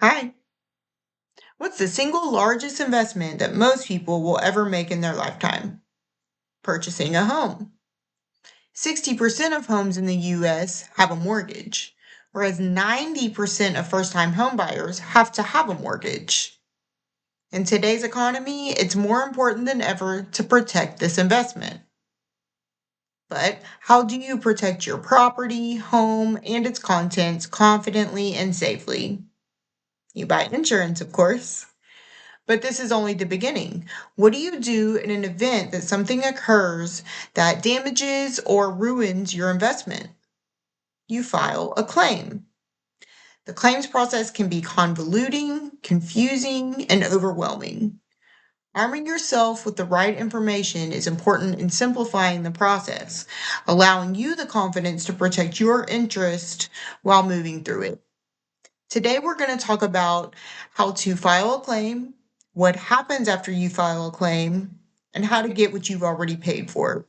Hi. What's the single largest investment that most people will ever make in their lifetime? Purchasing a home. 60% of homes in the US have a mortgage, whereas 90% of first time homebuyers have to have a mortgage. In today's economy, it's more important than ever to protect this investment. But how do you protect your property, home, and its contents confidently and safely? You buy insurance, of course. But this is only the beginning. What do you do in an event that something occurs that damages or ruins your investment? You file a claim. The claims process can be convoluting, confusing, and overwhelming. Arming yourself with the right information is important in simplifying the process, allowing you the confidence to protect your interest while moving through it. Today, we're going to talk about how to file a claim, what happens after you file a claim, and how to get what you've already paid for.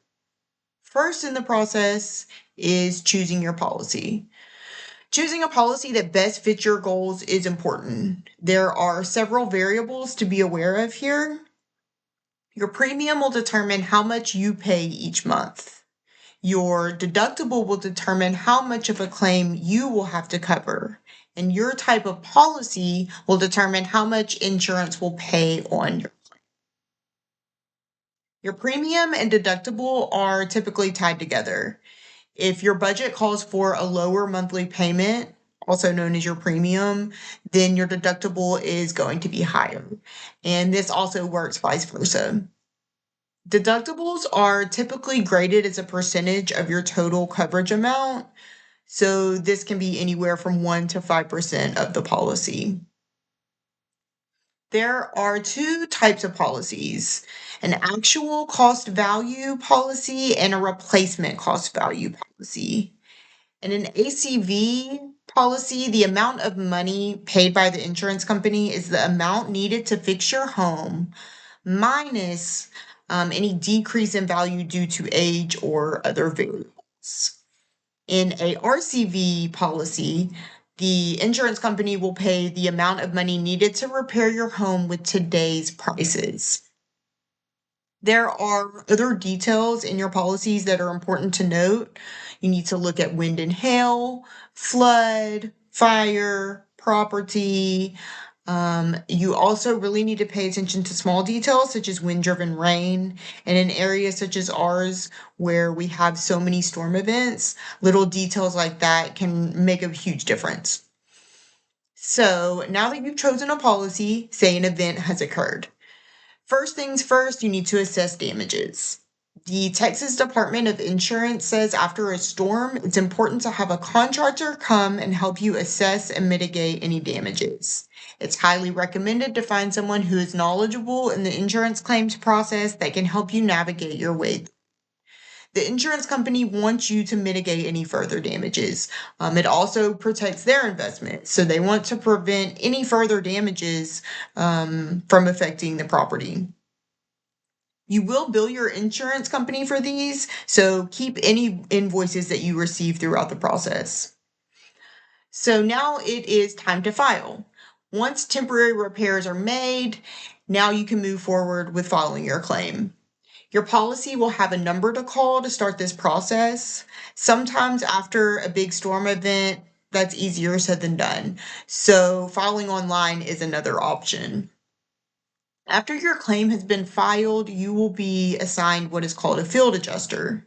First in the process is choosing your policy. Choosing a policy that best fits your goals is important. There are several variables to be aware of here. Your premium will determine how much you pay each month. Your deductible will determine how much of a claim you will have to cover, and your type of policy will determine how much insurance will pay on your claim. Your premium and deductible are typically tied together. If your budget calls for a lower monthly payment, also known as your premium, then your deductible is going to be higher. And this also works vice versa. Deductibles are typically graded as a percentage of your total coverage amount. So this can be anywhere from 1 to 5% of the policy. There are two types of policies, an actual cost value policy and a replacement cost value policy. In an ACV policy, the amount of money paid by the insurance company is the amount needed to fix your home minus any decrease in value due to age or other variables. In a RCV policy, the insurance company will pay the amount of money needed to repair your home with today's prices. There are other details in your policies that are important to note. You need to look at wind and hail, flood, fire, property. You also really need to pay attention to small details such as wind-driven rain. And in areas such as ours, where we have so many storm events, little details like that can make a huge difference. So now that you've chosen a policy, say an event has occurred. First things first, you need to assess damages. The Texas Department of Insurance says after a storm, it's important to have a contractor come and help you assess and mitigate any damages. It's highly recommended to find someone who is knowledgeable in the insurance claims process that can help you navigate your way. The insurance company wants you to mitigate any further damages. It also protects their investment, so they want to prevent any further damages from affecting the property. You will bill your insurance company for these, so keep any invoices that you receive throughout the process. So now it is time to file. Once temporary repairs are made, now you can move forward with filing your claim. Your policy will have a number to call to start this process. Sometimes after a big storm event, that's easier said than done. So filing online is another option. After your claim has been filed, you will be assigned what is called a field adjuster.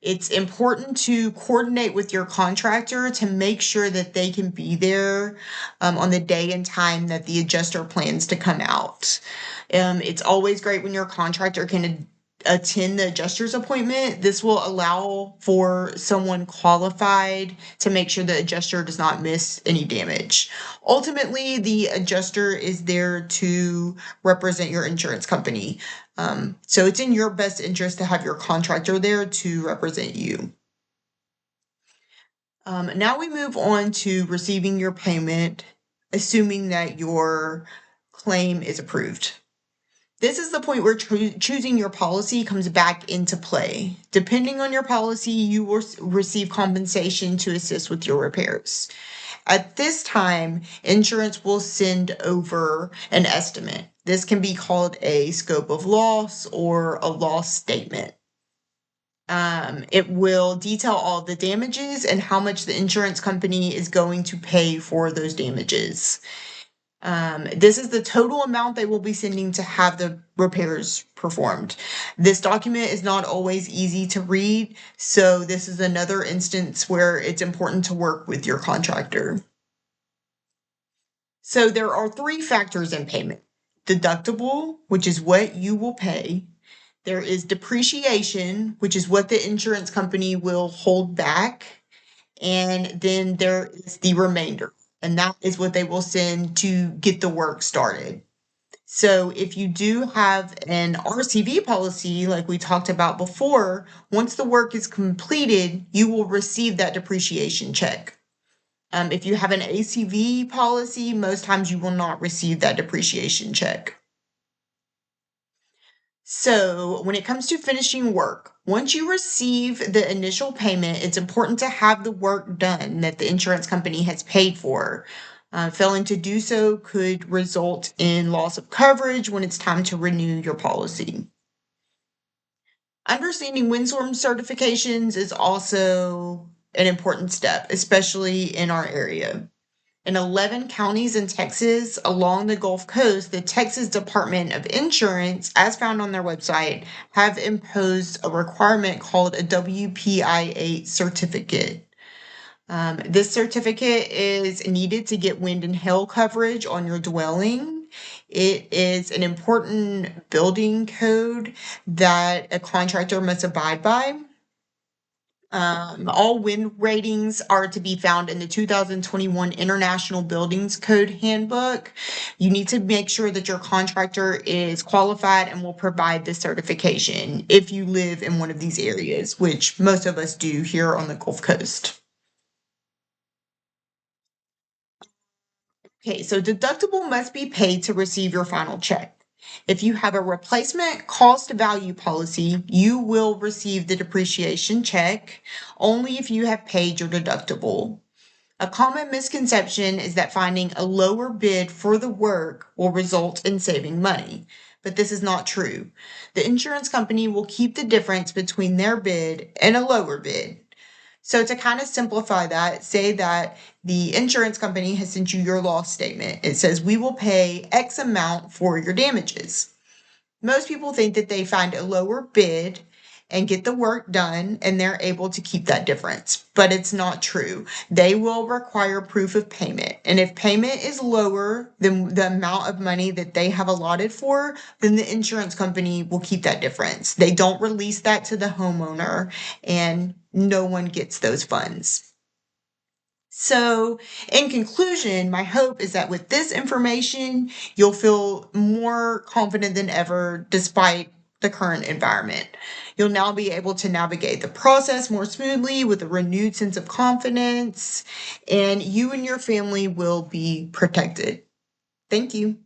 It's important to coordinate with your contractor to make sure that they can be there on the day and time that the adjuster plans to come out. It's always great when your contractor can attend the adjuster's appointment. This will allow for someone qualified to make sure the adjuster does not miss any damage. Ultimately, the adjuster is there to represent your insurance company. So it's in your best interest to have your contractor there to represent you. Now we move on to receiving your payment, assuming that your claim is approved. This is the point where choosing your policy comes back into play. Depending on your policy, you will receive compensation to assist with your repairs. At this time, insurance will send over an estimate. This can be called a scope of loss or a loss statement. It will detail all the damages and how much the insurance company is going to pay for those damages. This is the total amount they will be sending to have the repairs performed. This document is not always easy to read, so this is another instance where it's important to work with your contractor. So there are 3 factors in payment: deductible, which is what you will pay. There is depreciation, which is what the insurance company will hold back. And then there is the remainder, and that is what they will send to get the work started. So if you do have an RCV policy, like we talked about before, once the work is completed, you will receive that depreciation check. If you have an ACV policy, most times you will not receive that depreciation check. So when it comes to finishing work, once you receive the initial payment, it's important to have the work done that the insurance company has paid for. Failing to do so could result in loss of coverage when it's time to renew your policy. Understanding windstorm certifications is also an important step, especially in our area. In 11 counties in Texas along the Gulf Coast, the Texas Department of Insurance, as found on their website, have imposed a requirement called a WPI8 certificate. This certificate is needed to get wind and hail coverage on your dwelling. It is an important building code that a contractor must abide by. All wind ratings are to be found in the 2021 International Buildings Code Handbook. You need to make sure that your contractor is qualified and will provide this certification if you live in one of these areas, which most of us do here on the Gulf Coast. Okay, so deductible must be paid to receive your final check. If you have a replacement cost value policy, you will receive the depreciation check only if you have paid your deductible. A common misconception is that finding a lower bid for the work will result in saving money, but this is not true. The insurance company will keep the difference between their bid and a lower bid. So to kind of simplify that, say that the insurance company has sent you your loss statement. It says, we will pay X amount for your damages. Most people think that they find a lower bid and get the work done and they're able to keep that difference, but it's not true. They will require proof of payment. And if payment is lower than the amount of money that they have allotted for, then the insurance company will keep that difference. They don't release that to the homeowner, and no one gets those funds. So, in conclusion, my hope is that with this information, you'll feel more confident than ever despite the current environment. You'll now be able to navigate the process more smoothly with a renewed sense of confidence, and you and your family will be protected. Thank you.